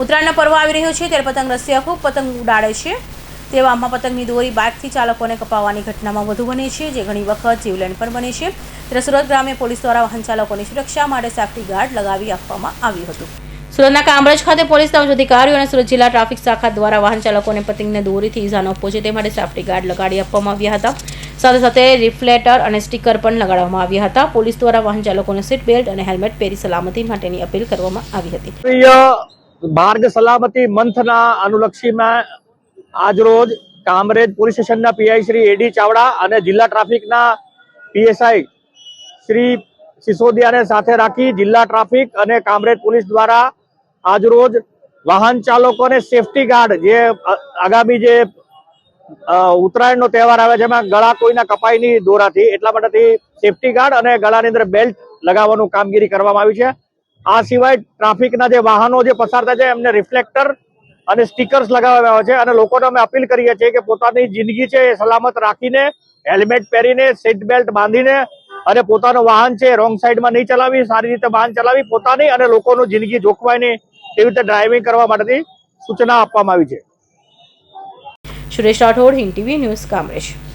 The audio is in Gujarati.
ઉત્તરાયણનો પર્વ આવી રહ્યો છે ત્યારે પતંગ રસિયા ખૂબ પતંગ ઉડાડે છે। તેવામાં પતંગની દોરી બાઇકથી ચાલકોને કપાવવાની ઘટનામાં વધુ બને છે, જે ઘણી વખત જીવલેણ પણ બને છે। ત્યારે સુરત ગ્રામ્ય પોલીસ દ્વારા વાહન ચાલકોની સુરક્ષા માટે સેફ્ટી ગાર્ડ લગાવી આપવામાં આવ્યું હતું। સુરતના કામરેજ ખાતે પોલીસના ઉચ્ચ અધિકારીઓ અને સુરત જિલ્લા ટ્રાફિક શાખા દ્વારા વાહન ચાલકોને પતંગની દોરીથી ઈજા ન પહોંચે તે માટે સેફ્ટી ગાર્ડ લગાડી આપવામાં આવ્યા હતા। સાથે સાથે રિફ્લેક્ટર અને સ્ટીકર પણ લગાડવામાં આવ્યા હતા। પોલીસ દ્વારા વાહન ચાલકોને સીટ બેલ્ટ અને હેલ્મેટ પહેરી સલામતી માટેની અપીલ કરવામાં આવી હતી। मार्ग सलामती मंथना अनुलक्षी में आज रोज Kamrej police station PI Shri A D Chavda और जिला ट्राफिक पीएसआई श्री सिसोदिया ने साथे राखी जिला ट्राफिक और कामरेज पुलिस द्वारा आज रोज वाहन चालकों ने सेफ्टी गार्ड जे आगामी जे उत्तरायण तहेवार आवे जेमां गळा कोईना कपाई नहीं दोराथी एटला माटेथी सेफ्टी गार्ड और गळानी अंदर बेल्ट लगाववानुं कामगीरी करवामां आवी छे। आ सिवाय ट्राफिकना जे वाहनो जे पसार थाय छे एमने रिफ्लेक्टर અને સ્ટીકર્સ લગાવવામાં આવે છે અને લોકોને અમે અપીલ કરીએ છીએ કે પોતાની જિંદગી છે એ સલામત રાખીને હેલ્મેટ પહેરીને સીટ બેલ્ટ બાંધીને અને પોતાનું વાહન છે રોંગ સાઈડમાં નહીં ચલાવી, સારી રીતે વાહન ચલાવી પોતાની અને લોકોનું જિંદગી જોખવાય નહીં તેવી રીતે ડ્રાઇવિંગ કરવા માટેની સૂચના આપવામાં આવી છે। Suresh Rathod, Hind TV news, Kamrej.